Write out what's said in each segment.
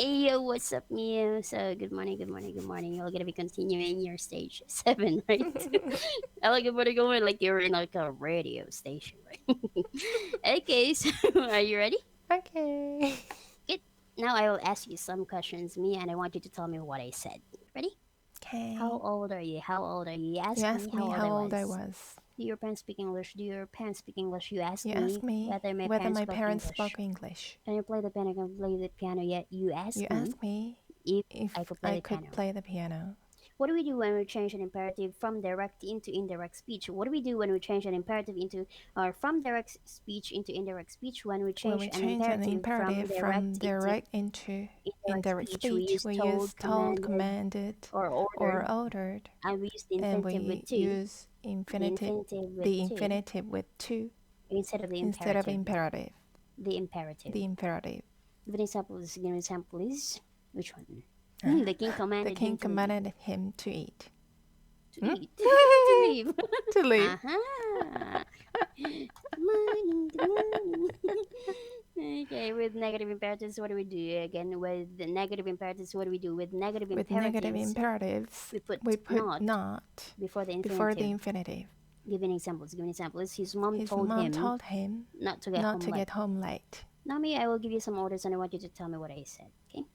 Hey, yo, what's up, Miyu? So, good morning. You're gonna be continuing your stage 7, right? I like it, but going like you're in like a radio station, right? Okay, so are you ready? Okay. Good. Now I will ask you some questions, me, and I want you to tell me what I said. Ready? How Okay. old are you? How old are you? You You ask me asked how me old how I old I was. was. Do your parents speak English? Do your parents speak English? You ask You me asked me whether my whether parents my spoke parents English. spoke English. Can you play the piano? Can you play the piano yet? You You ask me asked me if I if could play I the could piano. play the piano. What do we do when we change an imperative from direct into indirect speech? What do we do when we change an imperative into or from direct speech into indirect speech? When we When we change an change an imperative from imperative from direct into direct into indirect indirect speech, we speech, use we told, use told, commanded, commanded, or or ordered, ordered, and we use the and infinitive with we to, use the infinitive, infinitive with the to, infinitive with to instead of the instead of imperative. imperative. The imperative. The imperative. Give an example. Give an example, please. Which one? Uh, The king the commanded him king to leave. commanded him to eat. To Hmm? eat. To leave. To leave. Uh-huh. Morning, good morning. Okay, with negative imperatives, what do we do? Again, with the negative imperatives, what do we do? With negative With negative imperatives, imperatives, we put we put not not before the before the infinitive. infinitive. Give an examples. Give an examples. His mom His told mom him told him not to get not home to late. get home late. Now, me, I will give you some orders, and I want you to tell me what I said. Okay.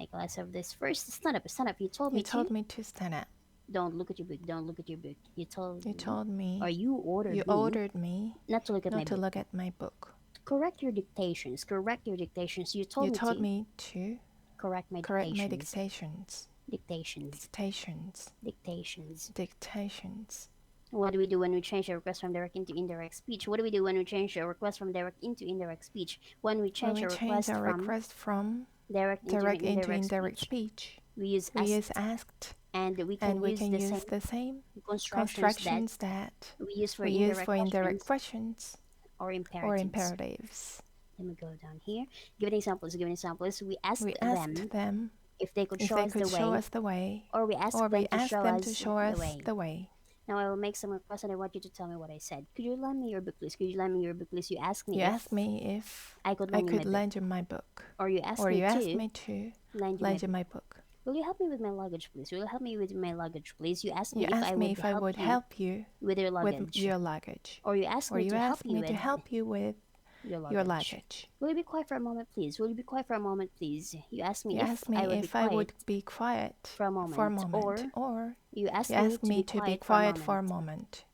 Okay, let's have this first. Stand up. Stand up. You told You me to. told me to stand up. Don't look at your book. Don't look at your book. You told You me, told or me, you you ordered me ordered me not to look at my not to book. look at my book. Correct your dictations. Correct your dictations. You You told me told to me to correct my correct my dictations. dictations. Dictations. Dictations. Dictations. Dictations. What do we do when we change a request from direct into indirect speech? What do we do when we change a request from direct into indirect speech? When we When change we a change request our from request from direct into direct into indirect indirect speech, speech, we use we use asked, asked, and we can and we use can the use same the same constructions that constructions that we use for we use indirect for indirect questions questions or or imperatives. imperatives. Let me go down here. Give an examples. Give an examples. We asked We asked them them if they could if show they us could the show way, us the way, or we or asked we them to asked show them to us show the us way. the way. Now I will make some requests and I want you to tell me what I said. Could you lend me your book, please? Could you lend me your book, please? You asked You me if asked me if I could I lend you my could book, lend you my book, or you asked or me you asked to me to lend you my lend you book. my book. Will you help me with my luggage, please? Will you help me with my luggage, please? You asked You me if I asked me would if I help would you help you with your with luggage, your luggage, or you asked or me you to help asked you me to with help you with your your luggage. luggage. Will you be quiet for a moment, please? Will you be quiet for a moment, please? You asked me You if asked me I would be if I quiet would be quiet for a for a moment, moment, or you you asked me asked to me be to be quiet for a quiet for moment. a moment.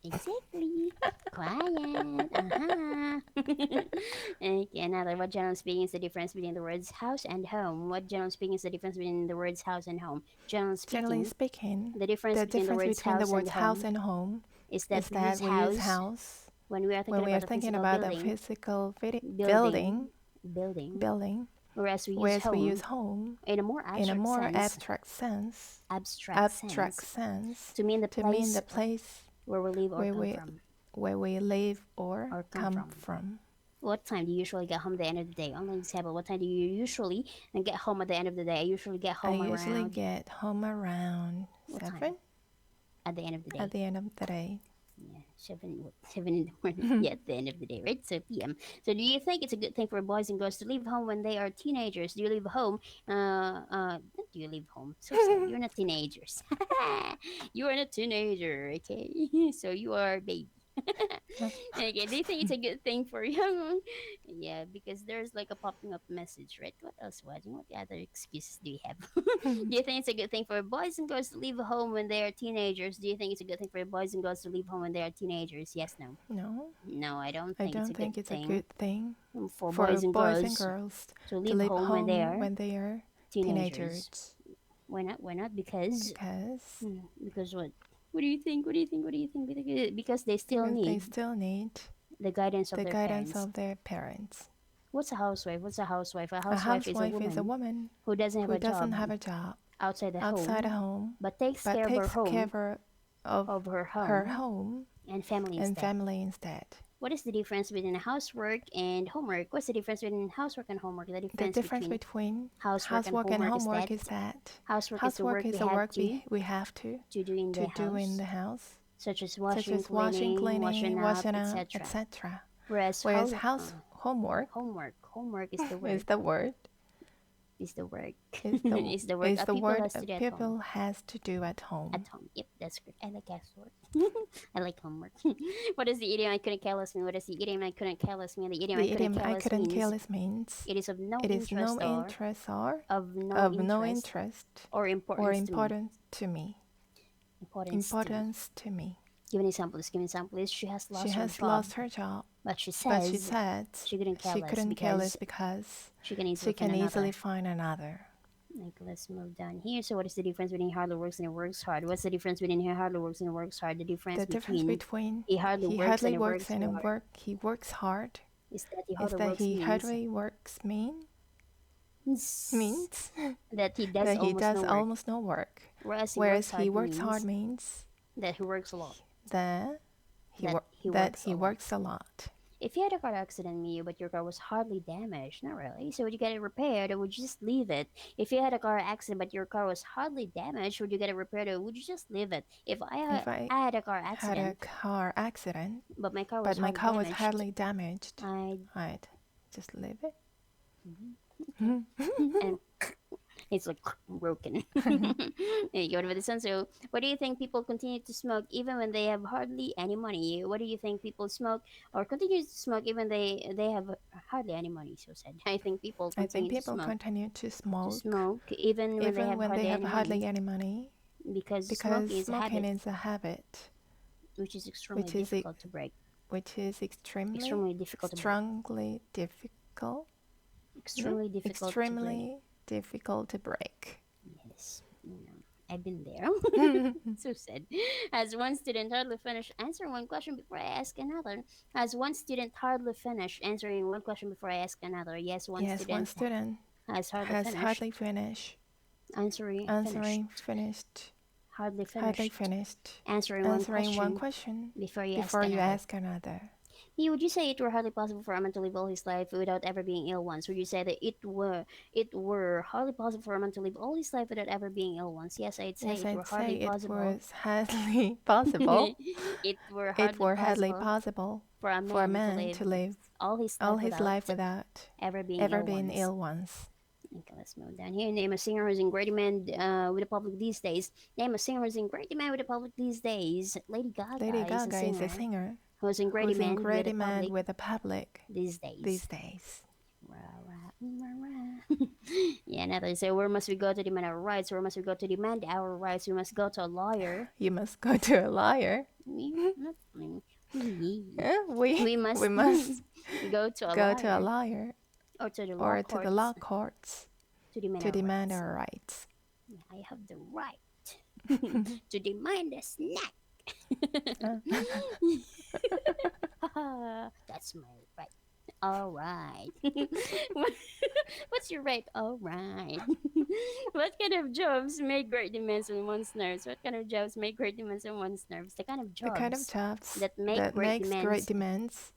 Exactly. Quiet. Uh-huh. Okay, another. What general speaking is the difference between the words house and home? What general speaking is the difference between the words house and home? General Generally speaking, speaking, the difference the between the difference words between the house and words house home and home is that is we use that we use house house when we are when thinking we about are a thinking physical about a building, physical building, building, building, whereas we use whereas we use home home in a more in a abstract more sense, abstract sense to mean the to mean place the place where we live or where come we from. where we live or Or come come from. from. What time do you usually get home at the end of the day? Only example, what time do you usually get home at the end of the day? I usually get I home usually around get home around what time? 7 At the end of the at day. the end of the day. Yeah, 7 in the morning. Yeah, at the end of the day, right? So PM. So do you think it's a good thing for boys and girls to leave home when they are teenagers? Do you leave home? Not do you leave home? So sad. You're not teenagers. You are not teenager, okay? So you are baby. Okay, do you think it's a good thing for young? Yeah, because there's like a popping up message, right? What else, Watching? What other excuses do you have? Do you think it's a good thing for boys and girls to leave home when they are teenagers? Do you think it's a good thing for boys and girls to leave home when they are teenagers? Yes, no. No, No, I don't I think it's a don't good think it's a thing good thing for for boys and boys and girls girls to to leave leave home when they home are when they are teenagers. teenagers. Why not? Why not? Because Because because what? What do you think? What do you think? What do you think? Because they still because they need still need the guidance of the their guidance parents. of their parents. What's a housewife? What's a housewife? A A housewife is a housewife is a woman woman who doesn't have who a doesn't job have a job outside the outside a home, home but takes but care of her takes home care of her home home and family and instead. family instead. What is the difference between housework and homework? What's the difference between housework and homework? The The difference difference between between housework and housework and homework is homework that is that housework is the housework work we is the have work we have to do in the to do in house, the house, such as such washing, as washing, cleaning, washing cleaning, up, washing up, etc. etc. Whereas Whereas homework. Homework is the word. Is the word. Is the work. Is the, Is the work is the word people has to do at home. At home. Yep, that's good. I like housework. I like homework. What is the idiom I couldn't careless mean? What is the idiom I couldn't careless mean? The idiom I couldn't careless means it is of no interest or of no interest or importance to me. Importance to me. Give an example. Give an example. She has lost her job. But she said she couldn't care less because she can easily find another. Like, let's move down here. So what is the difference between hardly works and works hard? What's the difference between he hardly works and works hard? The difference between he hardly works and he works hard is that he hardly works means that he does almost no work. Whereas he works hard means that he works a lot. That he works a lot. If you had a car accident, Miyu, but your car was hardly damaged, not really, so would you get it repaired or would you just leave it? If you had a car accident but your car was hardly damaged, would you get it repaired or would you just leave it? If I had a car accident, but my car was hardly damaged, I'd just leave it. And it's like broken. You go to this one. So, what do you think people continue to smoke even when they have hardly any money? What do you think people smoke or continue to smoke even they have hardly any money? So said. I think people continue to smoke even when they have hardly any money. Because smoking is a habit, which is extremely difficult to break. Which is extremely difficult to break. Yes, I've been there. So sad. As one student hardly finished answering one question before I ask another. As one student hardly finished answering one question before I ask another. Yes, one student has hardly finished answering one question before you ask another. Would you say it were hardly possible for a man to live all his life without ever being ill once? Would you say that it were hardly possible for a man to live all his life without ever being ill once? Yes, I'd say it were hardly possible. It were hardly possible for a man to live all his life without ever being ill once. Okay, let's move down here. Name a singer who's in great demand with the public these days. Name a singer who's in great demand with the public these days. Lady Gaga is a singer. Who's in great demand with the public these days. Yeah, another. So where must we go to demand our rights? Where must we go to demand our rights? We must go to a lawyer. You must go to a lawyer. We must go to a lawyer. Or to the law courts to demand our rights. I have the right to demand a snack. That's my right. All right. What's your right? All right. What kind of jobs make great demands on one's nerves? What kind of jobs make great demands on one's nerves? The kind of jobs that make great demands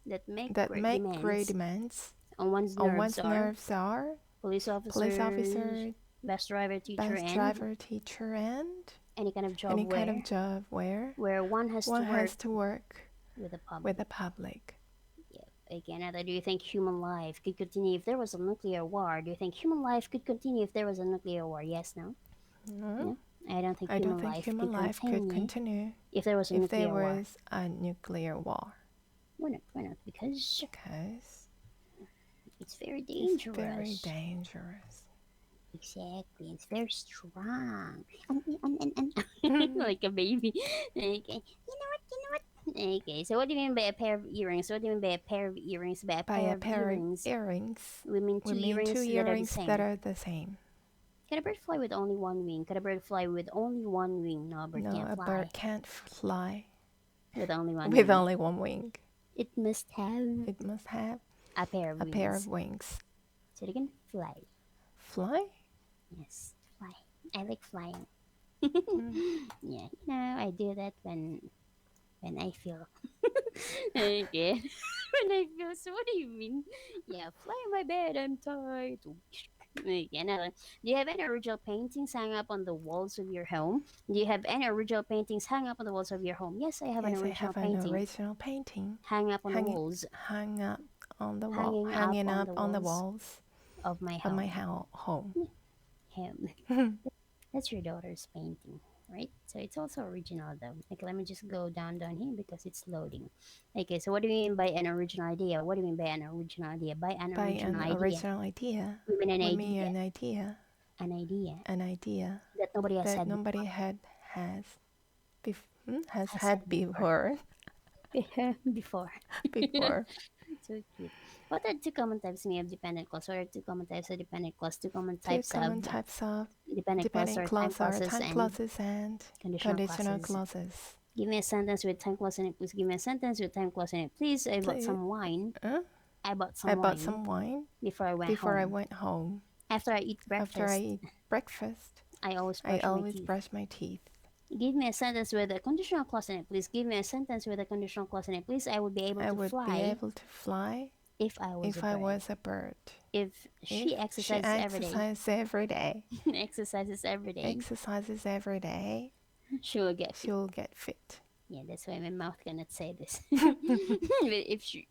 on one's nerves are police officer, bus driver, teacher, and any kind of job where one has to work with the public. Yeah. Again, do you think human life could continue if there was a nuclear war? Do you think human life could continue if there was a nuclear war? Yes, no? No. I don't think human life could continue if there was a nuclear war. Why not? Because it's very dangerous. Exactly. It's very strong. Like a baby. Okay. You know what? Okay. So what do you mean by a pair of earrings? By a pair of earrings, we mean two earrings that are the same. Can a bird fly with only one wing? No, a bird can't fly. With only one wing. It must have a pair of wings. So they can fly. Fly? Yes, fly. I like flying. Yeah, I do that when I feel. Okay. When I feel. So what do you mean? Yeah, fly in my bed. I'm tired. Okay, now, do you have any original paintings hung up on the walls of your home? Yes, I have an original painting hung up on the walls. on the wall, hanging up on the walls of my home. That's your daughter's painting, right? So it's also original though. Like, let me just go down here because it's loading. Okay, so what do you mean by an original idea? What do you mean by an original idea? By an original idea. We mean an idea. An idea. An idea. That nobody has had before. Before. So cute. What are two common types of dependent clause? What are two common types of dependent clause? Two common types of dependent clause are time clauses and conditional clauses. Give me a sentence with time clause in it, please. Give me a sentence with time clause in it, please. I bought some wine. I bought some wine before I went home. After I eat breakfast, I always brush my teeth. Give me a sentence with a conditional clause in it, please. Give me a sentence with a conditional clause in it, please. I would be able to fly if I was a bird. If she exercises every day. Exercises every day. She will get fit. Yeah, that's why my mouth cannot say this. If she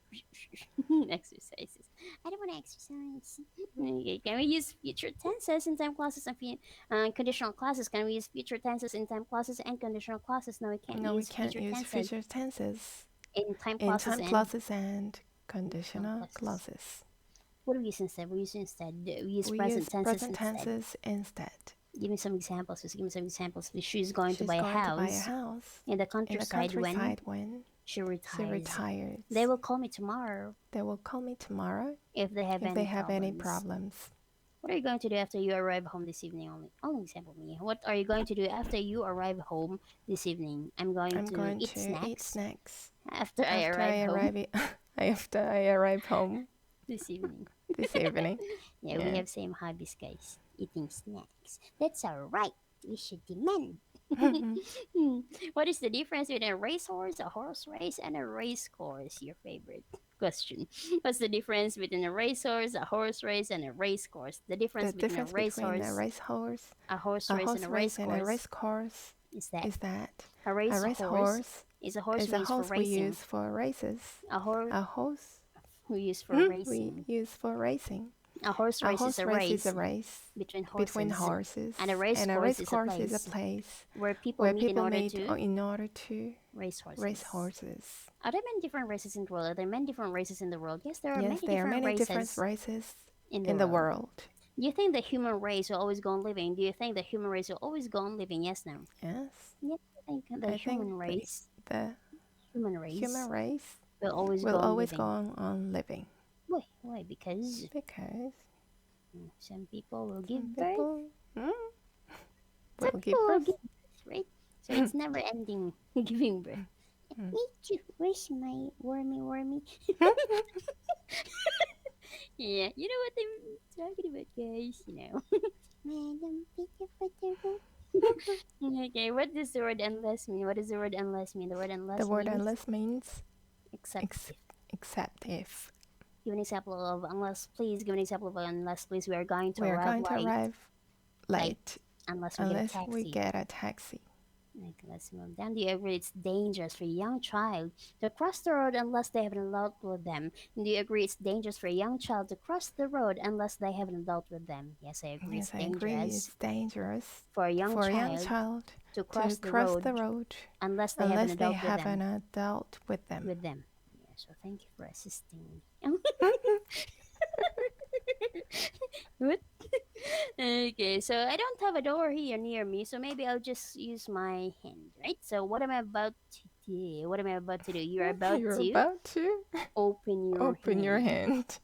exercises. I don't want to exercise. Okay, can we use future tenses in time clauses and conditional clauses? Can we use future tenses in time clauses and conditional clauses? No, we can't use future tenses in time clauses and conditional clauses. What do we use instead? We use present tenses instead. Give me some examples. Just give me some examples. She's going to buy a house in the countryside when she retires. They will call me tomorrow. If they have any problems. What are you going to do after you arrive home this evening? Only example me. What are you going to do after you arrive home this evening? I'm going to eat snacks. After I arrive home this evening. Yeah, we have same hobbies, guys. Eating snacks. That's alright. We should demand. What is the difference between a racehorse, a horse race, and a race course? Your favorite question. What's the difference between a racehorse, a horse race, and a race course? The difference between a racehorse, a horse race, and a race course is that a racehorse is a horse we use for races. A horse we use for racing. A horse race is a race between horses. And a race course is a place where people meet in order to race horses. Are there many different races in the world? Are there many different races in the world? Yes, there are many different races in the world. Do you think the human race will always go on living? Do you think the human race will always go on living? Yes, no? Yes. Yes, I think the human race will always go on living. Why? Because some people will give birth. Some people will give birth, right? So it's never ending giving birth. Me too. Where's my wormy? Yeah, you know what I'm talking about, guys. You know. Okay, what does the word unless mean? What does the word unless mean? The word unless means except if. Give an example of unless, please. Give an example of unless, please. We are going to arrive late unless we get a taxi. Okay, let's move down. Do you agree it's dangerous for a young child to cross the road unless they have an adult with them? Do you agree it's dangerous for a young child to cross the road unless they have an adult with them? Yes, I agree. Yes, it's dangerous for a young child to cross the road unless they have an adult with them. Yeah, so thank you for assisting me. What? Okay, so I don't have a door here near me, so maybe I'll just use my hand, right? So what am I about to do? You're about to open your hand.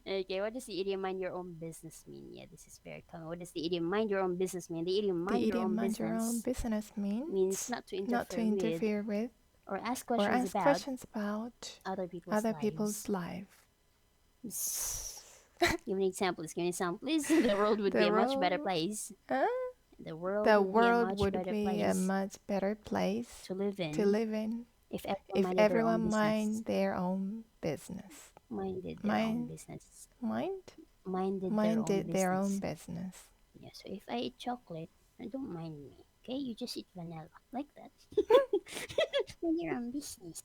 Okay, what does the idiom mind your own business mean? Yeah, this is very common. What does the idiom mind your own business mean? The idiom mind your own business means not to interfere with or ask questions about other people's life. Give me an example. Please. The world would be a much better place. The world would be a much better place to live in if everyone minded their own business. Minded their own business. Yeah, so if I eat chocolate, don't mind me. Okay, you just eat vanilla like that. Mind your own business.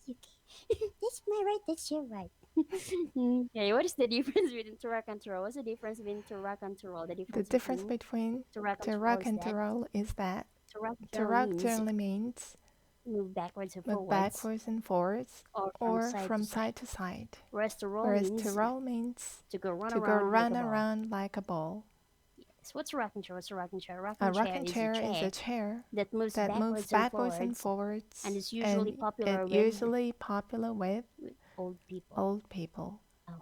That's my right. That's your right. Okay, what is the difference between to rock and to roll? What's the difference between to rock and to roll? The The difference difference between between to rock and to to roll rock is and to that roll is that to to rock rock means generally means move backwards and move forwards backwards and forwards or or side from to side. side to side. Whereas to Roll means to go run to go around like run a ball. around like a ball. Yes. What's a rocking chair? What's a rocking chair? A rocking chair is a chair that moves that moves backwards and forwards, forwards, and is usually popular with old people. old people. Oh,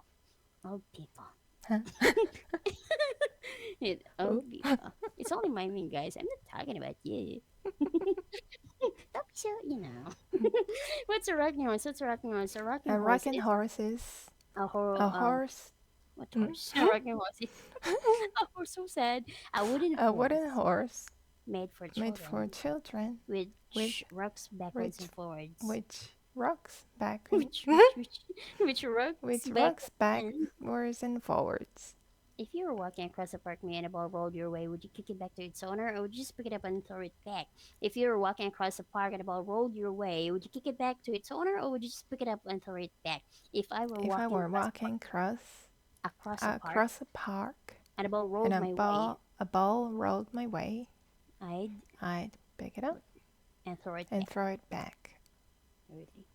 old people. Huh? Old people. It's only my mean, guys. I'm not talking about you. Don't be so, What's a rocking horse? What's a rocking horse? A rocking A horse rocking is horse is a a horse. what horse? A rocking horse is a horse. So sad. A wooden horse made for children which rocks backwards and forwards. which rocks back Which rocks backwards and forwards. If you were walking across the park and a ball rolled your way, would you kick it back to its owner or would you just pick it up and throw it back? If you were walking across the park and a ball rolled your way, would you kick it back to its owner or would you just pick it up and throw it back? If I were walking across a park and a ball rolled a ball rolled my way, I'd pick it up and throw it back. Really?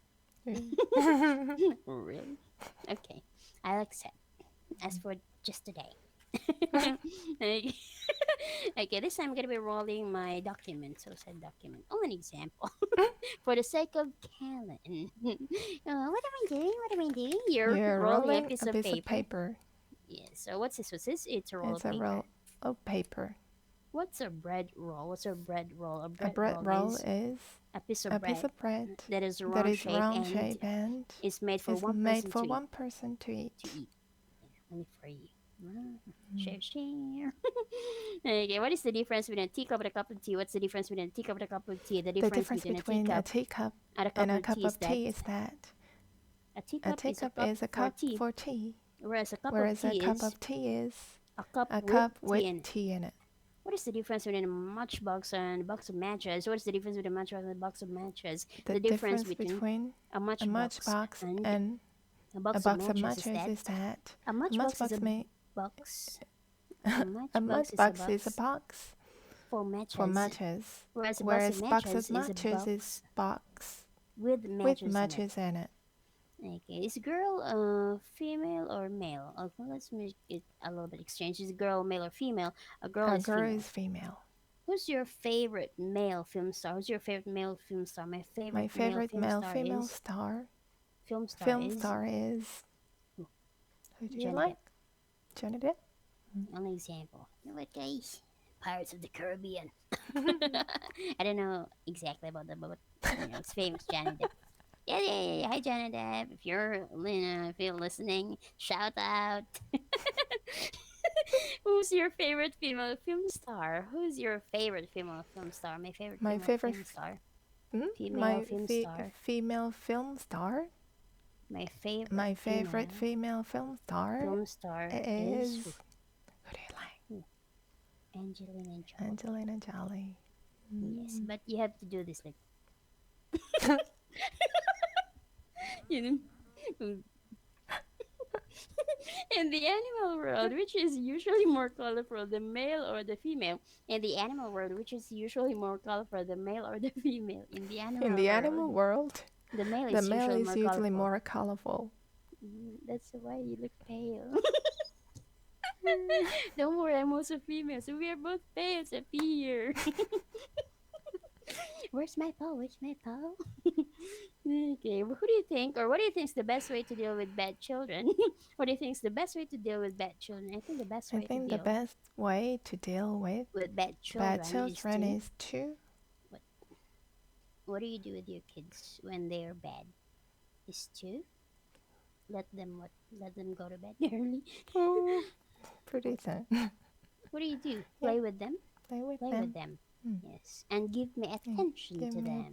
Really? Okay, I'll accept. As for just today. Okay, this time I'm going to be rolling my document. So said document. Oh, an example. For the sake of Callan. What am I doing? You're rolling a piece of paper. Yeah, so what's this? What's this? It's a roll of paper. Roll of paper. What's a bread roll? What's a bread roll? A bread roll is a piece of bread that is round shape and is made for one person to eat. Only for you. Share. Okay, what is the difference between a teacup and a cup of tea? What's the difference between a teacup and a cup of tea? The difference between a teacup and a cup of tea is that a teacup is a cup for tea, whereas a cup of tea is a cup with tea in it. What is the difference between a matchbox and a box of matches? What is the difference between a matchbox and a box of matches? The difference between a matchbox and a box of matches is that a matchbox is a box. A matchbox is a box for matches, whereas a box of matches is a box with matches in it. Okay, is girl female or male? Okay, let's make it a little bit exchange. Is girl male or female? A girl is female. Who's your favorite male film star? Who's your favorite male film star? My favorite male female star. Film star is. Who do you like? Johnny Depp. Only example. You know what, guys? Pirates of the Caribbean. I don't know exactly about that, but it's famous Johnny Depp. Yeah. Hi, Johnny Depp. If you're listening, shout out. Who's your favorite female film star? Who's your favorite female film star? My favorite film star. Female film star. My favorite female film star is. Who do you like? Angelina Jolie. Yes, but you have to do this like. In the animal world, which is usually more colorful, the male or the female? In the animal world, which is usually more colorful, the male or the female? In the animal world, the male is usually more colorful. That's why you look pale. Don't worry, I'm also female, so we are both pale up here. Where's my pole? Okay, well, who do you think, or what do you think is the best way to deal with bad children? What do you think is the best way to deal with bad children? I think the best way to deal with bad children is to. What do you do with your kids when they are bad? Is to let them go to bed early. Pretty sad. What do you do? Play with them. Yes, and give me attention to them.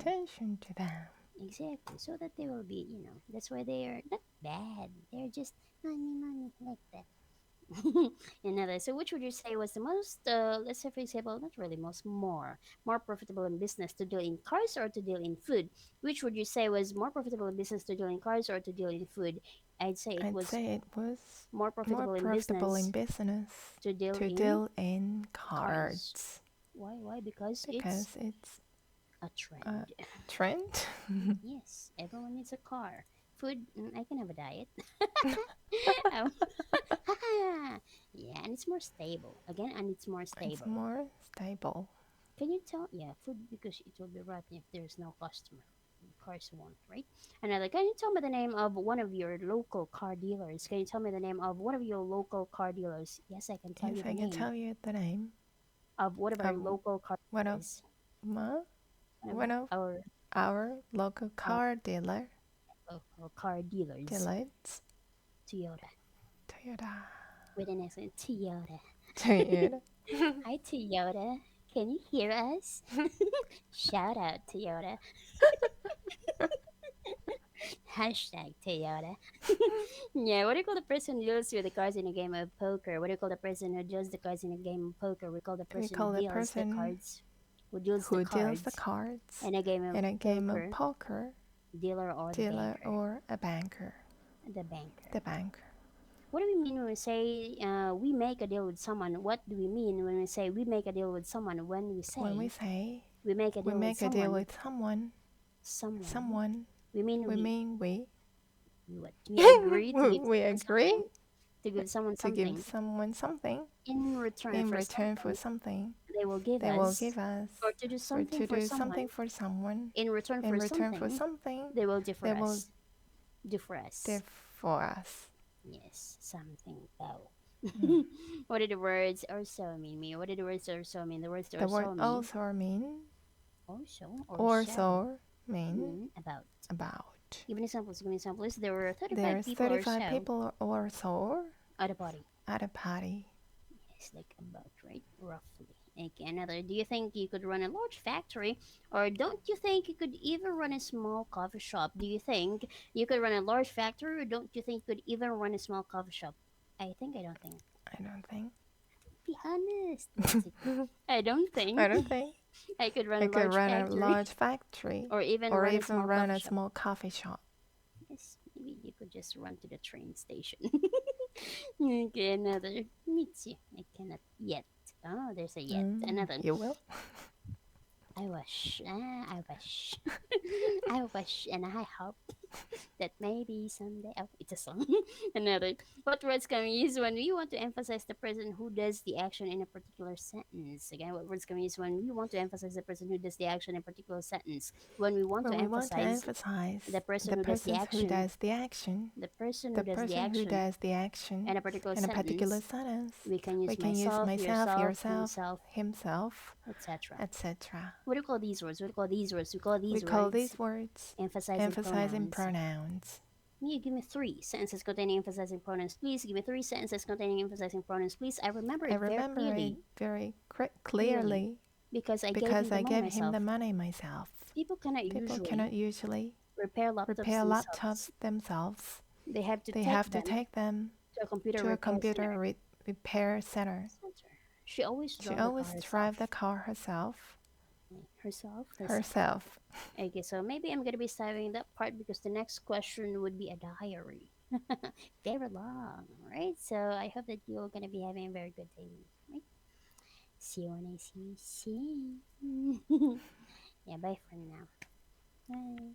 Exactly, so that they will be, that's why they are not bad. They're just mommy like that. Another. So, which would you say was the most, let's say, for example, not really most, more profitable in business to deal in cars or to deal in food? Which would you say was more profitable in business to deal in cars or to deal in food? I'd say it was more profitable in business to deal in cars. Why? Because it's a trend. Trend? Yes, everyone needs a car. Food, I can have a diet. Yeah, and it's more stable. Again, and it's more stable. It's more stable. Can you tell? Yeah, food, because it will be rotten if there's no customer. Cars won't, right? Another, can you tell me the name of one of your local car dealers? Can you tell me the name of one of your local car dealers? Yes, I can tell you the name. Yes, I can tell you the name. Of one of our local car dealers. One of our local car dealer. Local car dealers. Toyota. With an accent, Toyota. Hi, Toyota. Can you hear us? Shout out, Toyota. Hashtag Toyota. Yeah, what do you call the person who deals with the cards in a game of poker? What do you call the person who deals the cards in a game of poker? We call the person who deals the cards. Who deals the cards in a game of poker? Dealer or a banker. The banker. What do we mean when we say we make a deal with someone? What do we mean when we say we make a deal with someone? When we say we make a deal with someone. We mean we. What? We agree to give someone something. In return for something. They will give us. Or to do something for someone. In return for something. They will do for us. Do for us. Yes, something though. What do the words also mean? What do the words also mean? The words also mean. Also mean about. Give me examples. There were 35 people or so at a party. Yes, like about, right? Roughly. Okay, another. Do you think you could run a large factory, or don't you think you could even run a small coffee shop? Do you think you could run a large factory, or don't you think you could even run a small coffee shop? I don't think. Be honest. I don't think. I could run a large factory. Or even run a small coffee shop. Yes, maybe you could just run to the train station. Okay, another. Meets you. I cannot yet. Oh, there's a yet. Another. You will? I wish. I wish and I hope that maybe someday. Oh, it's a song. Another. What words can we use when we want to emphasize the person who does the action in a particular sentence? Again, what words can we use when we want to emphasize the person who does the action in a particular sentence? When we want to emphasize the person who does the action. The person who does the action in a particular sentence. We can use myself, yourself, himself, etc. What do you call these words? We call these words emphasizing pronouns. Miyu, give me 3 sentences containing emphasizing pronouns, please. Give me 3 sentences containing emphasizing pronouns, please. I remember it very clearly because I gave him the money myself. People cannot usually repair laptops themselves. They have to take them to a computer repair center. She always drives the car herself. Okay, so maybe I'm gonna be saving that part because the next question would be a diary. Very long, right? So I hope that you're gonna be having a very good day, right? See you when I see you soon. Yeah, bye for now. Bye.